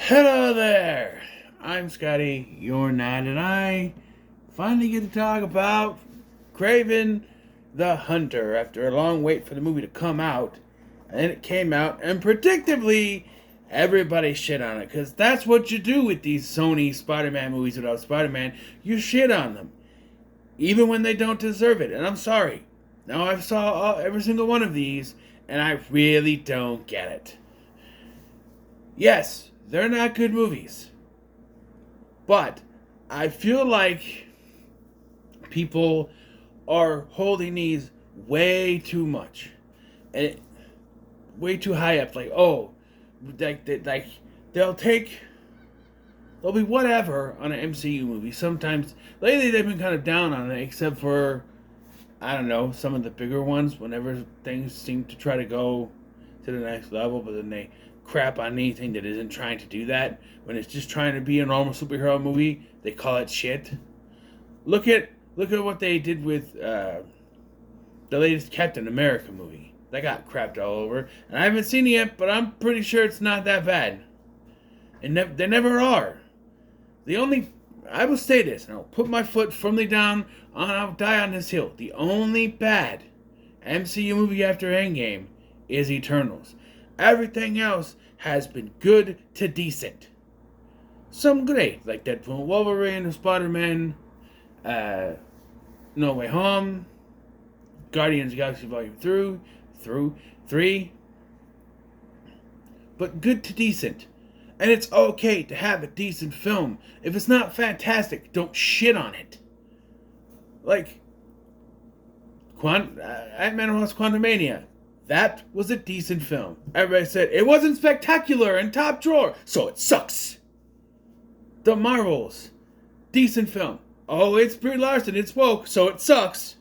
Hello there! I'm Scotty, you're not, and I finally get to talk about Kraven the Hunter after a long wait for the movie to come out. And then it came out, and predictably, everybody shit on it. Because that's what you do with these Sony Spider-Man movies without Spider-Man. You shit on them. Even when they don't deserve it. And I'm sorry. Now I've saw every single one of these, and I really don't get it. Yes, they're not good movies. But I feel like people are holding these way too much. And way too high up. Like, oh, they'll be whatever on an MCU movie. Sometimes, lately they've been kind of down on it, except for, I don't know, some of the bigger ones, whenever things seem to try to go to the next level, but then they crap on anything that isn't trying to do that. When it's just trying to be a normal superhero movie, they call it shit. Look at what they did with the latest Captain America movie. That got crapped all over. And I haven't seen it yet, but I'm pretty sure it's not that bad. And they never are. I will say this, and I'll put my foot firmly down, and I'll die on this hill. The only bad MCU movie after Endgame is Eternals. Everything else has been good to decent. Some great, like Deadpool and Wolverine, Spider-Man, No Way Home, Guardians of the Galaxy Volume 3. But good to decent. And it's okay to have a decent film. If it's not fantastic, don't shit on it. Like, Ant-Man and Wasp: Quantumania. That was a decent film. Everybody said it wasn't spectacular and top drawer, so it sucks. The Marvels. Decent film. Oh, it's Brie Larson, it's woke, so it sucks.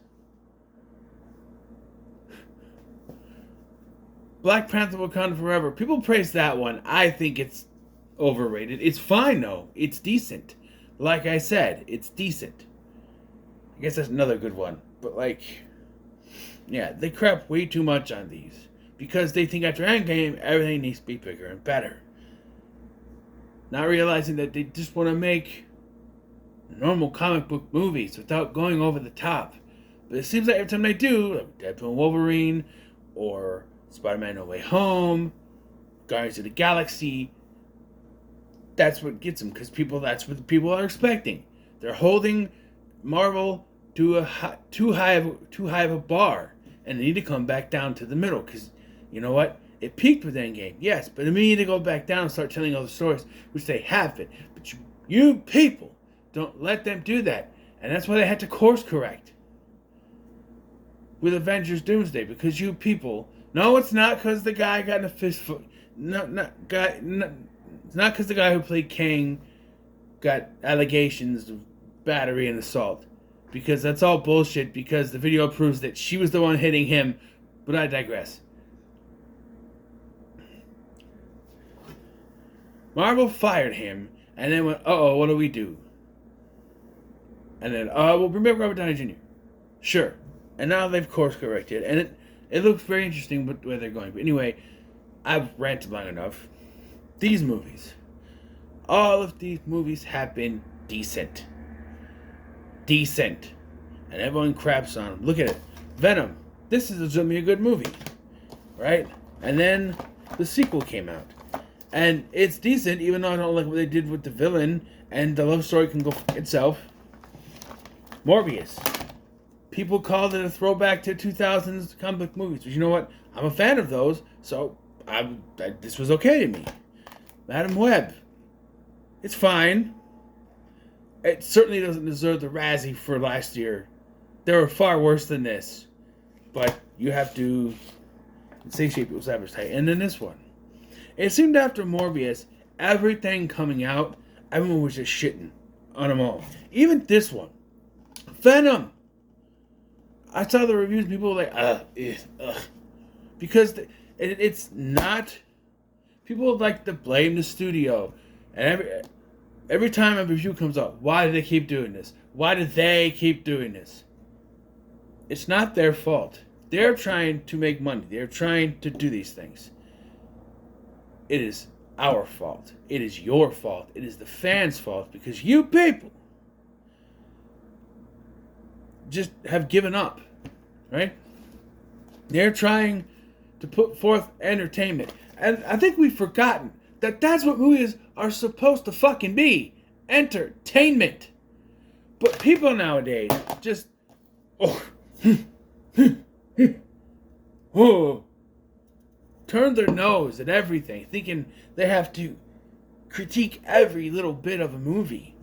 Black Panther: Wakanda Forever. People praise that one. I think it's overrated. It's fine, though. It's decent. Like I said, it's decent. I guess that's another good one. But, yeah, they crap way too much on these. Because they think after Endgame, everything needs to be bigger and better. Not realizing that they just want to make normal comic book movies without going over the top. But it seems like every time they do, like Deadpool and Wolverine, or Spider-Man No Way Home, Guardians of the Galaxy, that's what gets them. Because that's what people are expecting. They're holding Marvel to too high of a bar. And they need to come back down to the middle, because, you know what? It peaked with Endgame, yes, but they need to go back down and start telling other stories, which they have been. But you people, don't let them do that. And that's why they had to course correct with Avengers Doomsday, because you people, no, it's not because the guy got in a fist fight. It's not because the guy who played Kang got allegations of battery and assault. Because that's all bullshit, because the video proves that she was the one hitting him. But I digress. Marvel fired him, and then went, uh-oh, what do we do? And then, we'll bring back Robert Downey Jr. Sure. And now they've course corrected, and it looks very interesting where they're going. But anyway, I've ranted long enough. These movies. All of these movies have been decent. Decent. And everyone craps on them. Look at it. Venom. This is going to be a good movie. Right? And then the sequel came out. And it's decent, even though I don't like what they did with the villain. And the love story can go for itself. Morbius. People called it a throwback to 2000s comic book movies. But you know what? I'm a fan of those. So this was okay to me. Madam Web. It's fine. It certainly doesn't deserve the Razzie for last year. They were far worse than this. But you have to satiate people's appetite. And then this one. It seemed after Morbius, everything coming out, everyone was just shitting on them all. Even this one. Venom. I saw the reviews, people were like, ugh. Because it's not... People like to blame the studio. And every time a review comes up, why do they keep doing this? Why do they keep doing this? It's not their fault. They're trying to make money. They're trying to do these things. It is our fault. It is your fault. It is the fans' fault because you people just have given up, right? They're trying to put forth entertainment. And I think we've forgotten that that's what movies are supposed to fucking be. Entertainment. But people nowadays just, turn their nose at everything, thinking they have to critique every little bit of a movie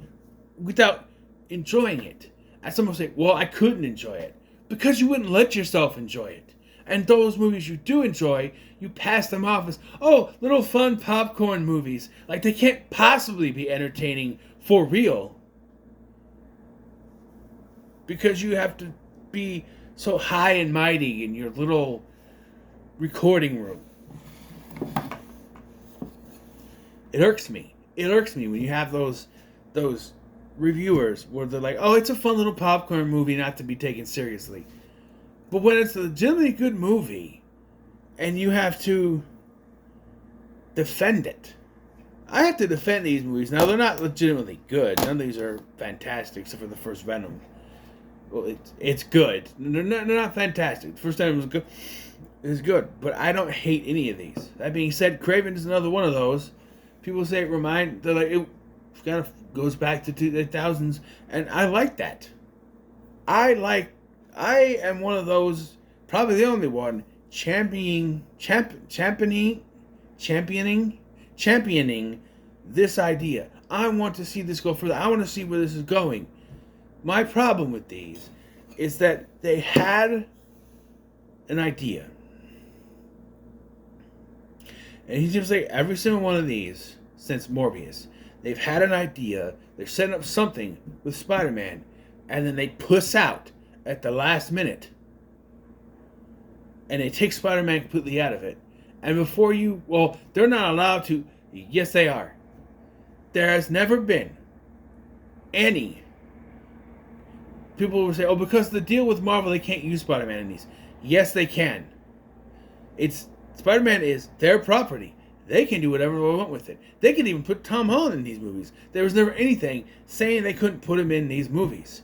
without enjoying it. And someone will say, well, I couldn't enjoy it. Because you wouldn't let yourself enjoy it. And those movies you do enjoy, you pass them off as, oh, little fun popcorn movies. Like they can't possibly be entertaining for real. Because you have to be so high and mighty in your little recording room. It irks me. It irks me when you have those reviewers where they're like, oh, it's a fun little popcorn movie not to be taken seriously. But when it's a legitimately good movie and you have to defend it. I have to defend these movies. Now, they're not legitimately good. None of these are fantastic except for the first Venom. Well, it's good. They're not fantastic. The first time it was good. It's good, but I don't hate any of these. That being said, Kraven is another one of those. People say they're like, it kind of goes back to the 2000s, and I like that. I am one of those, probably the only one, championing this idea. I want to see this go further. I want to see where this is going. My problem with these is that they had an idea. And he's just like every single one of these since Morbius, they've had an idea. They're setting up something with Spider-Man, and then they puss out at the last minute, and they take Spider-Man completely out of it. And they're not allowed to. Yes, they are. There has never been any. People will say, oh, because of the deal with Marvel, they can't use Spider-Man in these. Yes, they can. Spider-Man is their property. They can do whatever they want with it. They can even put Tom Holland in these movies. There was never anything saying they couldn't put him in these movies.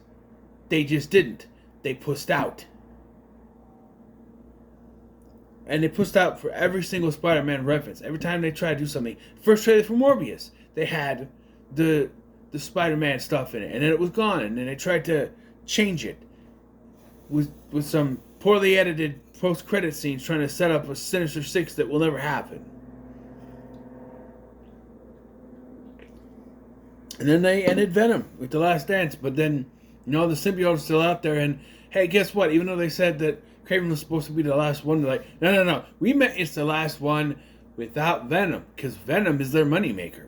They just didn't. They pussed out. And they pussed out for every single Spider-Man reference. Every time they tried to do something. First trailer for Morbius, they had the Spider-Man stuff in it. And then it was gone. And then they tried to change it with some poorly edited post-credit scenes trying to set up a Sinister Six that will never happen. And then they ended Venom with The Last Dance. But then, the symbiote is still out there. And, hey, guess what? Even though they said that Kraven was supposed to be the last one, they're like, no. We meant it's the last one without Venom. Because Venom is their moneymaker.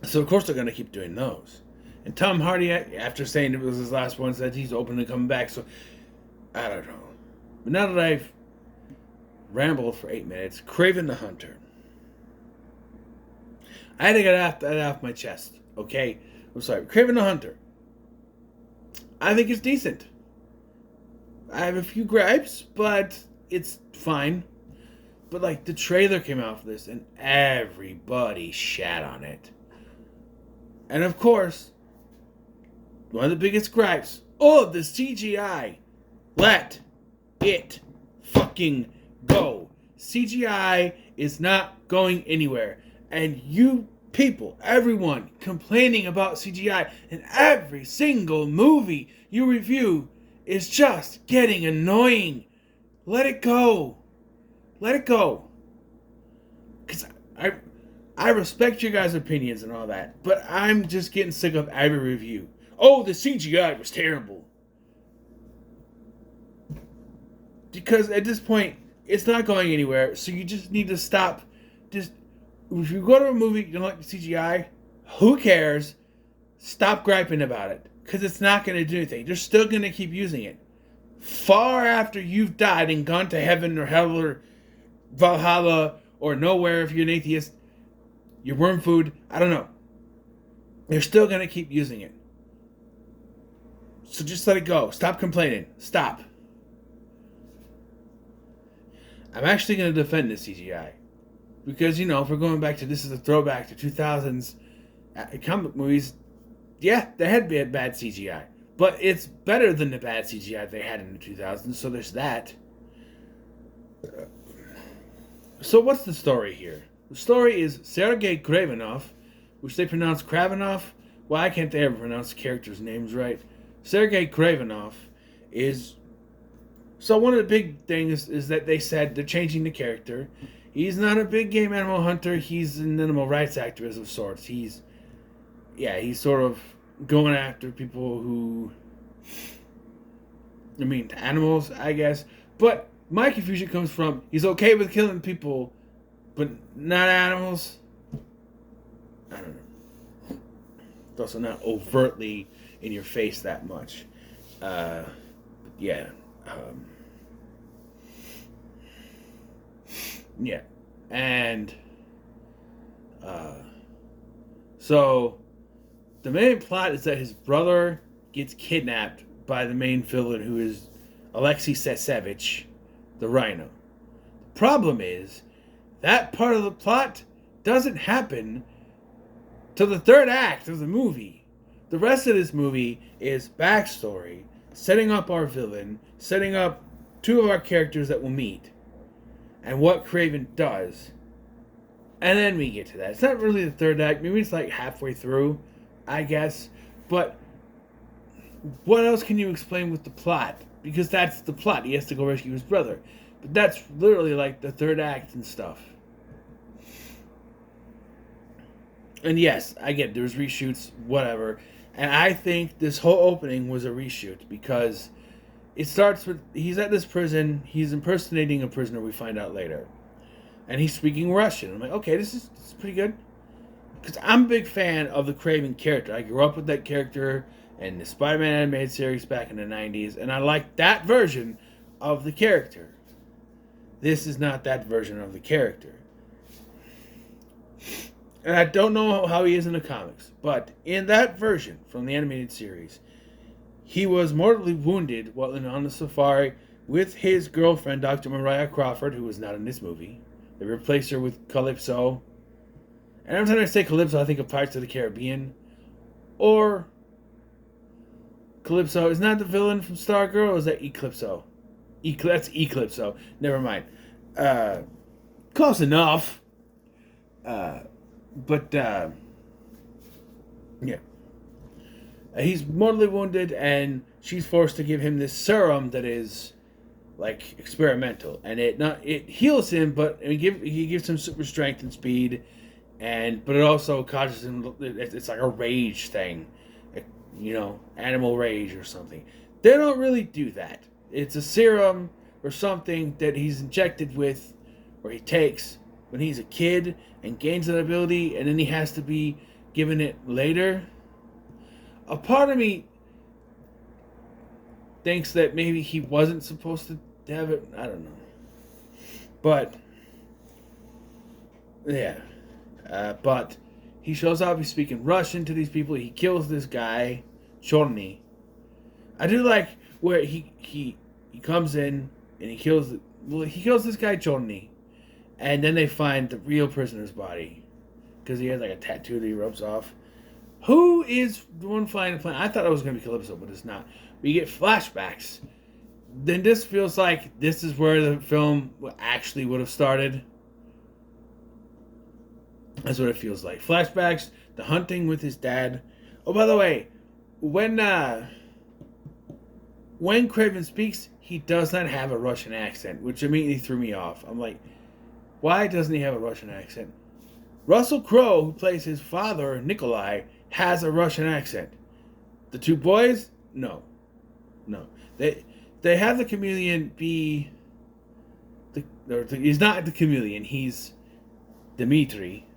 So, of course, they're going to keep doing those. And Tom Hardy, after saying it was his last one, said he's open to coming back. So, I don't know. But now that I've rambled for 8 minutes, Kraven the Hunter. I had to get that off my chest, okay? I'm sorry. Kraven the Hunter. I think it's decent. I have a few gripes, but it's fine. But, the trailer came out for this, and everybody shat on it. And, of course, one of the biggest gripes, the CGI. Let it fucking go. CGI is not going anywhere. And you people, everyone, complaining about CGI in every single movie you review is just getting annoying. Let it go. Let it go. Because I respect your guys' opinions and all that, but I'm just getting sick of every review. Oh, the CGI was terrible. Because at this point, it's not going anywhere, so you just need to stop. Just, if you go to a movie, you don't like the CGI, who cares? Stop griping about it. Because it's not going to do anything. They're still going to keep using it. Far after you've died and gone to heaven or hell or Valhalla or nowhere if you're an atheist, your worm food, I don't know. They're still going to keep using it. So just let it go. Stop complaining. Stop. I'm actually going to defend this CGI. Because, if we're going back to this is a throwback to 2000s comic movies, yeah, they had bad CGI. But it's better than the bad CGI they had in the 2000s, so there's that. So what's the story here? The story is Sergei Kravenov, which they pronounce Kravenov. Why can't they ever pronounce the characters' names right? Sergei Kravenov is... So one of the big things is that they said they're changing the character. He's not a big game animal hunter. He's an animal rights activist of sorts. He's sort of going after people who... animals, I guess. But my confusion comes from he's okay with killing people, but not animals. I don't know. It's also not overtly in your face that much. Yeah. Yeah. And so the main plot is that his brother gets kidnapped by the main villain, who is Alexei Sesevich, the Rhino. The problem is that part of the plot doesn't happen till the third act of the movie. The rest of this movie is backstory, setting up our villain, setting up two of our characters that we'll meet, and what Kraven does. And then we get to that. It's not really the third act. Maybe it's like halfway through, I guess. But what else can you explain with the plot? Because that's the plot. He has to go rescue his brother. But that's literally like the third act and stuff. And yes, I get it. There's reshoots, whatever. And I think this whole opening was a reshoot because it starts with he's at this prison. He's impersonating a prisoner, we find out later. And he's speaking Russian. I'm like, okay, this is pretty good. Because I'm a big fan of the Kraven character. I grew up with that character in the Spider-Man animated series back in the 90s. And I like that version of the character. This is not that version of the character. And I don't know how he is in the comics. But in that version from the animated series, he was mortally wounded while on the safari with his girlfriend, Dr. Mariah Crawford, who was not in this movie. They replaced her with Calypso. And every time I say Calypso, I think of Pirates of the Caribbean. Or Calypso. Isn't that the villain from Stargirl, or is that Eclipso? That's Eclipso. Never mind. Close enough. But yeah. He's mortally wounded, and she's forced to give him this serum that is like experimental, and it heals him, but he gives him super strength and speed, but it also causes him. It's like a rage thing, animal rage or something. They don't really do that. It's a serum or something that he's injected with, or he takes when he's a kid and gains that ability, and then he has to be given it later. A part of me thinks that maybe he wasn't supposed to have it. I don't know. But, yeah. But he shows up, he's speaking Russian to these people. He kills this guy, Chorny. I do like where he comes in and he kills this guy, Chorny. And then they find the real prisoner's body. Because he has like a tattoo that he rubs off. Who is the one flying the plane? I thought it was going to be Calypso, but it's not. We get flashbacks. Then this feels like this is where the film actually would have started. That's what it feels like. Flashbacks, the hunting with his dad. Oh, by the way, when Kraven speaks, he does not have a Russian accent, which immediately threw me off. I'm like, why doesn't he have a Russian accent? Russell Crowe, who plays his father, Nikolai, has a Russian accent. The two boys, no. They have the chameleon be he's not the chameleon. He's Dmitri.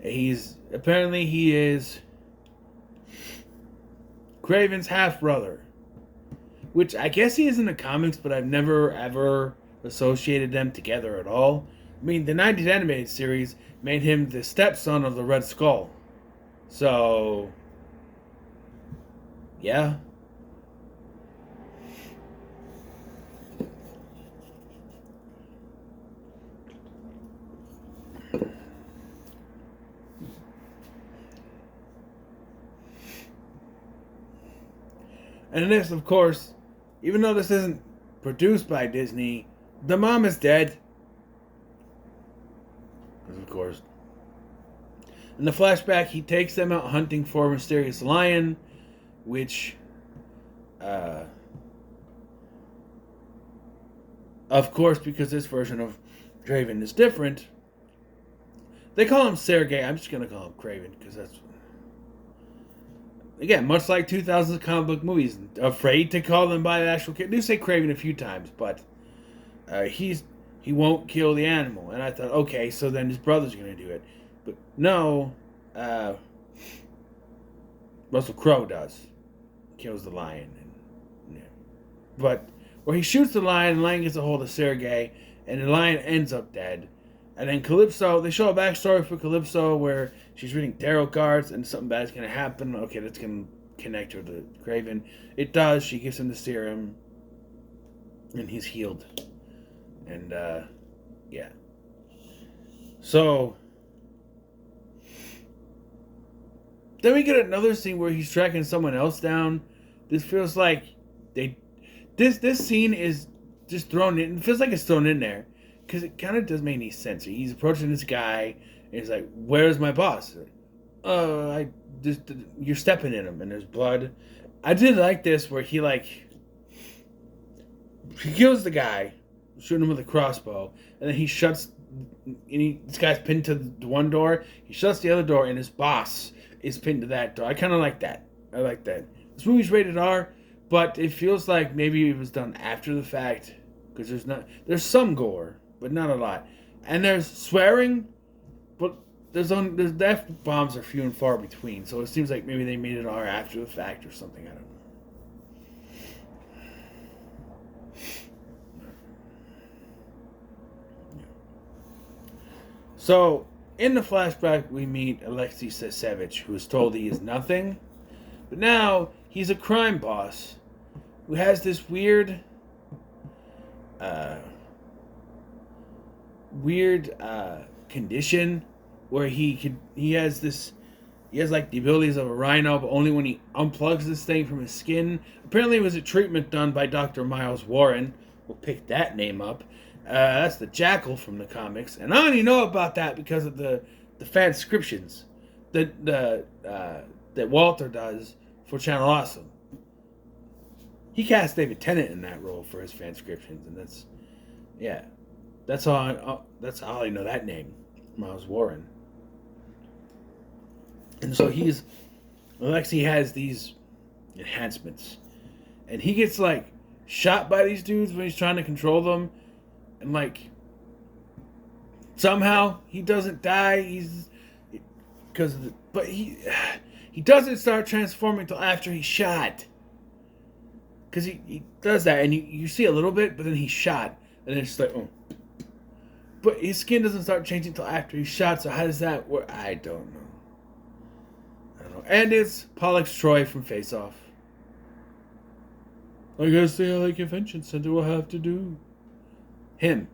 He is Kraven's half brother, which I guess he is in the comics, but I've never ever associated them together at all. I mean, the 90s animated series made him the stepson of the Red Skull. So, yeah. And in this, of course, even though this isn't produced by Disney, the mom is dead. Of course. In the flashback, he takes them out hunting for a mysterious lion, which, of course, because this version of Kraven is different, they call him Sergei. I'm just going to call him Kraven, because that's... Again, much like 2000s comic book movies, afraid to call them by the actual kid. They do say Kraven a few times, but he won't kill the animal. And I thought, okay, so then his brother's going to do it. But no, Russell Crowe does. Kills the lion. And, yeah. But where he shoots the lion gets a hold of Sergei, and the lion ends up dead. And then Calypso, they show a backstory for Calypso where she's reading tarot cards and something bad's going to happen. Okay, that's going to connect her to Kraven. It does. She gives him the serum, and he's healed. And, yeah. So, then we get another scene where he's tracking someone else down. This feels like this scene is just thrown in. It feels like it's thrown in there. Because it kind of doesn't make any sense. He's approaching this guy, and he's like, "Where's my boss?" You're stepping in him, and there's blood. I did like this where he kills the guy, shooting him with a crossbow, and then he shuts. This guy's pinned to the one door. He shuts the other door, and his boss is pinned to that door. I kind of like that. I like that. This movie's rated R, but it feels like maybe it was done after the fact because there's some gore. But not a lot. And there's swearing, but the F-bombs are few and far between. So it seems like maybe they made it R after the fact or something. I don't know. So, in the flashback, we meet Alexei Sasevich, who is told he is nothing. But now, he's a crime boss who has this weird condition where he has like the abilities of a rhino, but only when he unplugs this thing from his skin. Apparently it was a treatment done by Dr. Miles Warren. We'll pick that name up. That's the Jackal from the comics, and I only know about that because of the fanscriptions that Walter does for Channel Awesome. He cast David Tennant in that role for his fanscriptions, and that's how I know that name, Miles Warren. And so Alexei has these enhancements, and he gets shot by these dudes when he's trying to control them, and somehow he doesn't die. But he doesn't start transforming until after he's shot. Because he does that, and you see a little bit, but then he's shot, and then it's just oh. But his skin doesn't start changing until after he's shot, so how does that work? I don't know. And it's Pollux Troy from Face Off. I guess the LA Convention Center will have to do. Him.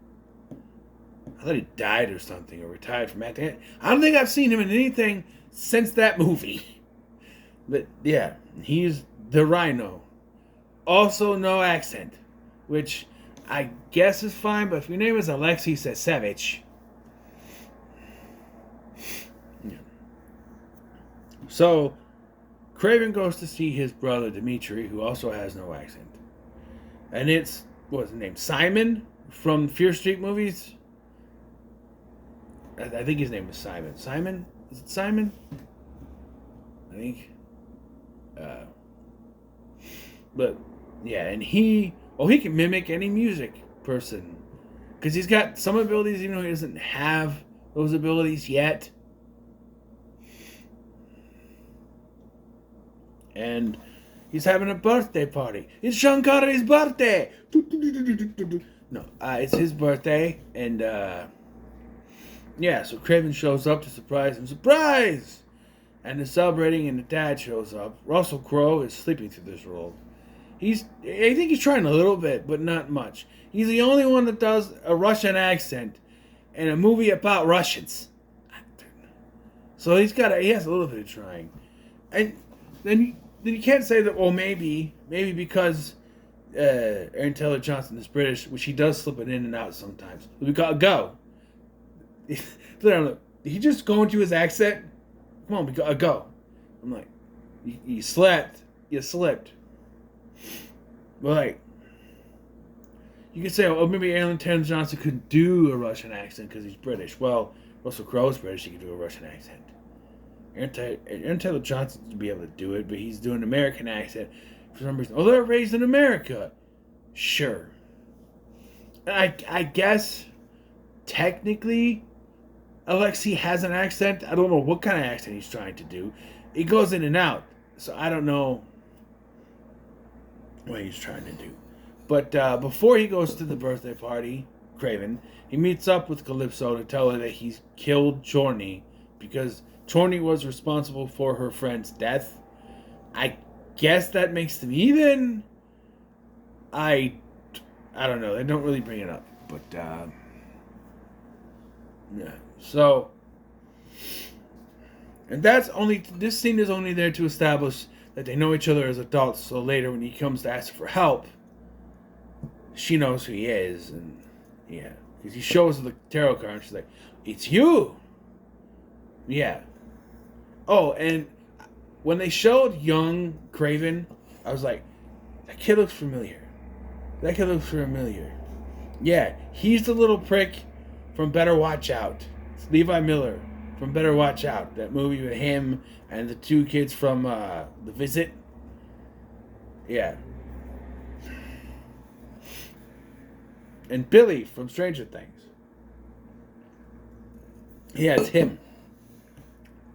I thought he died or something, or retired from acting. I don't think I've seen him in anything since that movie. But yeah, he's the Rhino. Also no accent, which I guess is fine, but if your name is Alexei Sasevich. Yeah. So, Kraven goes to see his brother Dmitri, who also has no accent. And it's, what's his name? Simon from Fear Street movies? I think his name is Simon. Simon? Is it Simon? I think. But, yeah, and he can mimic any music person. Because he's got some abilities, even though he doesn't have those abilities yet. And he's having a birthday party. It's Shankari's birthday! No, it's his birthday. And, yeah, so Kraven shows up to surprise him. Surprise! And they're celebrating, and the dad shows up. Russell Crowe is sleeping through this role. I think he's trying a little bit, but not much. He's the only one that does a Russian accent in a movie about Russians. So he has a little bit of trying. And then then you can't say that. Well, maybe because Aaron Taylor Johnson is British, which he does slip it in and out sometimes. We gotta go. Did he just go into his accent? Come on, we gotta go. I'm like, you slept. You slipped. Well, like, you could say, oh, maybe Aaron Taylor Johnson could do a Russian accent because he's British. Well, Russell Crowe's British. He could do a Russian accent. Aaron Taylor Johnson would be able to do it, but he's doing an American accent for some reason. Oh, they're raised in America. Sure. I guess, technically, Alexei has an accent. I don't know what kind of accent he's trying to do. It goes in and out. So I don't know what he's trying to do. But before he goes to the birthday party, Kraven, he meets up with Calypso to tell her that he's killed Chorney because Chorney was responsible for her friend's death. I guess that makes them even. I don't know. They don't really bring it up. But, yeah. So, and this scene is only there to establish that they know each other as adults, so later when he comes to ask for help, she knows who he is, and yeah, because he shows her the tarot card, and she's like, "It's you!" Yeah. Oh, and when they showed young Kraven, I was like, that kid looks familiar. That kid looks familiar. Yeah, he's the little prick from Better Watch Out. It's Levi Miller from Better Watch Out. That movie with him and the two kids from The Visit. Yeah. And Billy from Stranger Things. Yeah, it's him.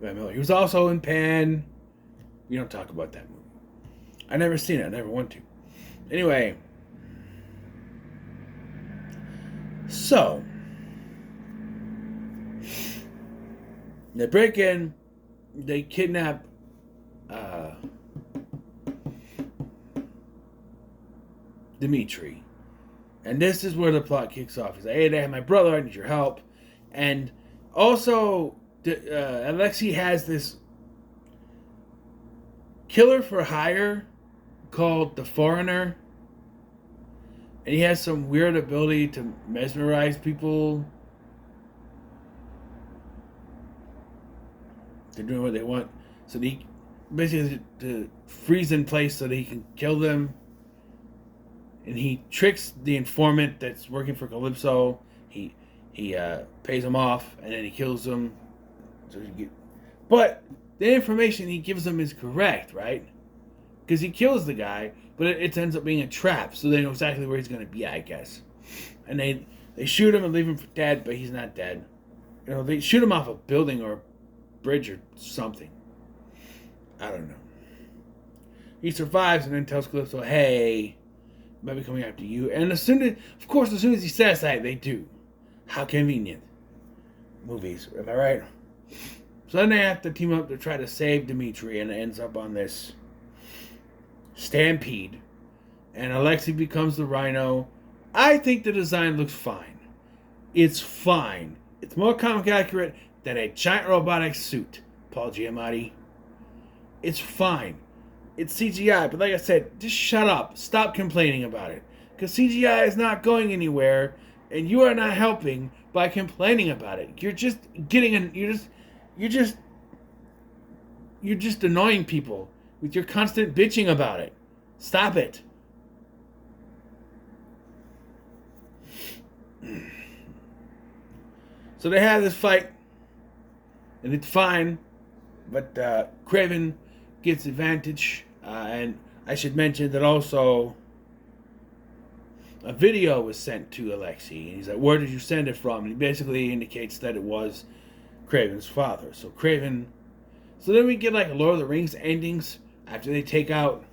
Levi Miller. He was also in Pan. We don't talk about that movie. I never seen it. I never want to. Anyway. So. They break in. They kidnap Dimitri. And this is where the plot kicks off. He's like, hey, I have my brother. I need your help. And also, Alexei has this killer for hire called the Foreigner. And he has some weird ability to mesmerize people. They're doing what they want. So he basically to freeze in place so that he can kill them. And he tricks the informant that's working for Calypso. He pays him off, and then he kills him. But the information he gives them is correct, right? Because he kills the guy, but it ends up being a trap, so they know exactly where he's going to be, I guess. And they shoot him and leave him for dead, but he's not dead. You know, they shoot him off a building or a bridge or something. I don't know. He survives and then tells Calypso, hey, I might be coming after you. And as soon as he says that, they do. How convenient. Movies, am I right? So then they have to team up to try to save Dimitri, and it ends up on this stampede. And Alexei becomes the Rhino. I think the design looks fine. It's fine. It's more comic accurate than a giant robotic suit, Paul Giamatti. It's fine. It's CGI, but like I said, just shut up. Stop complaining about it. Because CGI is not going anywhere, and you are not helping by complaining about it. You're just you're just annoying people with your constant bitching about it. Stop it. So they have this fight, and it's fine, but Kraven gets advantage, and I should mention that also a video was sent to Alexei, and he's like, where did you send it from? And he basically indicates that it was Kraven's father. So then we get like Lord of the Rings endings after they take out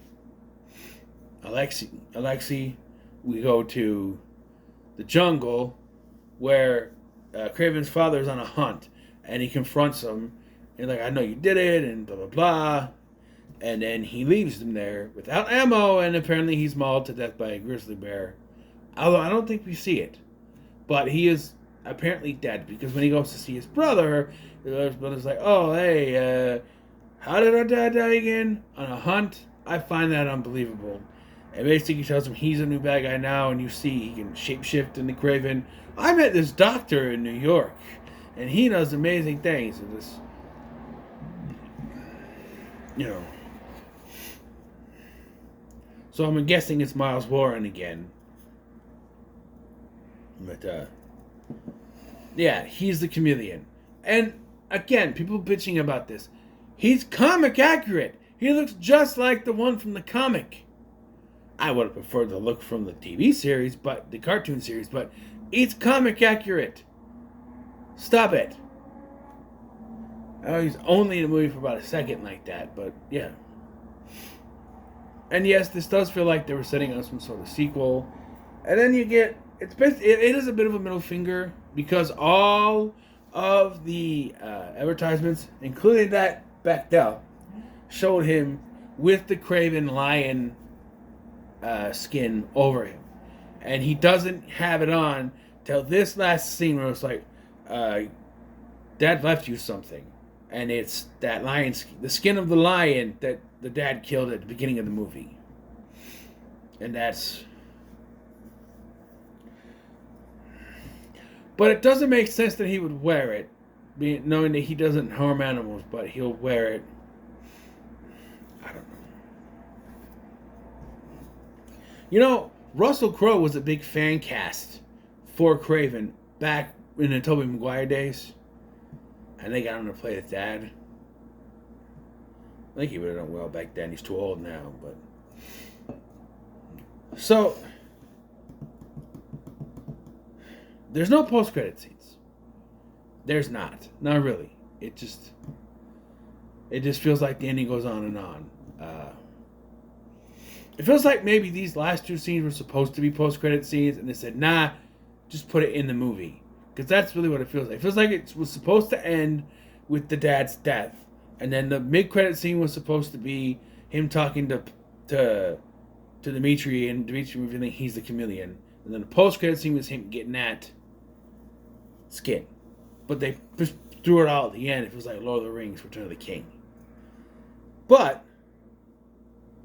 Alexei. We go to the jungle where Kraven's father is on a hunt, and he confronts him, and like, I know you did it, and blah, blah, blah. And then he leaves them there without ammo, and apparently he's mauled to death by a grizzly bear. Although I don't think we see it. But he is apparently dead, because when he goes to see his brother, his brother's like, oh, hey, How did our dad die again? On a hunt? I find that unbelievable. And basically tells him he's a new bad guy now, and you see he can shapeshift into Kraven. I met this doctor in New York, and he does amazing things. And this, you know. So I'm guessing it's Miles Warren again. But, yeah, he's the chameleon. And, again, people bitching about this. He's comic accurate. He looks just like the one from the comic. I would have preferred the look from the TV series, but the cartoon series, but it's comic accurate. Stop it. Oh, he's only in the movie for about a second like that, but yeah. And yes, this does feel like they were setting up some sort of sequel. And then you get, it is a bit of a middle finger, because all of the advertisements, including that backed up, showed him with the Kraven lion skin over him. And he doesn't have it on till this last scene where it's like, Dad left you something. And it's that lion skin, the skin of the lion that the dad killed at the beginning of the movie. And that's... But it doesn't make sense that he would wear it, knowing that he doesn't harm animals, but he'll wear it. I don't know. You know, Russell Crowe was a big fan cast for Kraven back in the Tobey Maguire days. And they got him to play his dad. I think he would have done well back then. He's too old now, but... So... There's no post-credit scenes. There's not. Not really. It just feels like the ending goes on and on. It feels like maybe these last two scenes were supposed to be post-credit scenes, and they said, nah, just put it in the movie. Because that's really what it feels like. It feels like it was supposed to end with the dad's death. And then the mid-credit scene was supposed to be him talking to Dimitri, and Dimitri revealing he's the chameleon. And then the post-credit scene was him getting at Skin. But they just threw it all at the end. It was like Lord of the Rings, Return of the King. But,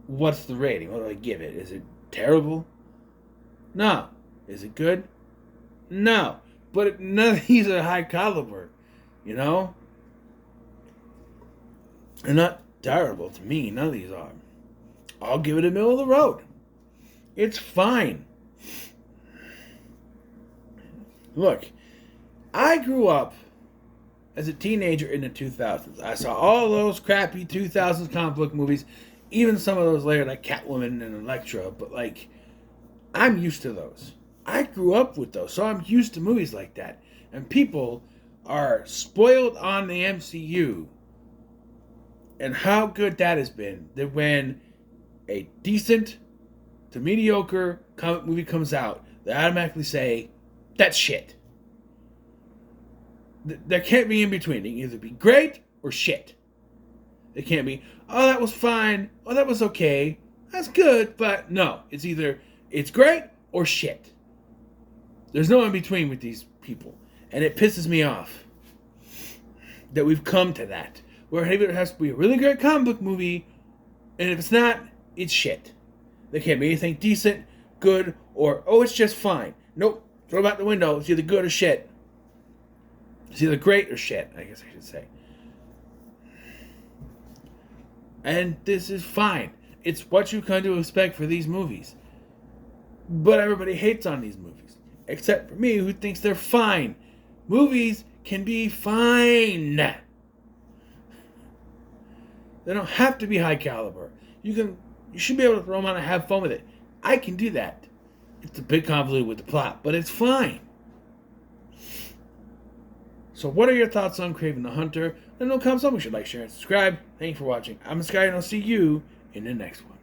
what's the rating? What do I give it? Is it terrible? No. Is it good? No. But none of these are high caliber, you know? They're not terrible to me. None of these are. I'll give it a middle of the road. It's fine. Look, I grew up as a teenager in the 2000s. I saw all those crappy 2000s comic book movies, even some of those later like Catwoman and Elektra, but like, I'm used to those. I grew up with those, so I'm used to movies like that. And people are spoiled on the MCU and how good that has been, that when a decent to mediocre comic movie comes out, they automatically say, that's shit. There can't be in between. It can either be great or shit. It can't be, oh, that was fine, oh, that was okay, that's good, but no. It's either it's great or shit. There's no in between with these people. And it pisses me off that we've come to that. Where it has to be a really great comic book movie, and if it's not, it's shit. There can't be anything decent, good, or, oh, it's just fine. Nope. Throw it out the window. It's either good or shit. It's either great or shit, I guess I should say. And this is fine. It's what you come to expect for these movies. But everybody hates on these movies. Except for me, who thinks they're fine. Movies can be fine. They don't have to be high caliber. You should be able to throw them on and have fun with it. I can do that. It's a bit convoluted with the plot, but it's fine. So what are your thoughts on Kraven the Hunter? Let me know in the comments below. You should like, share, and subscribe. Thank you for watching. I'm Sky, and I'll see you in the next one.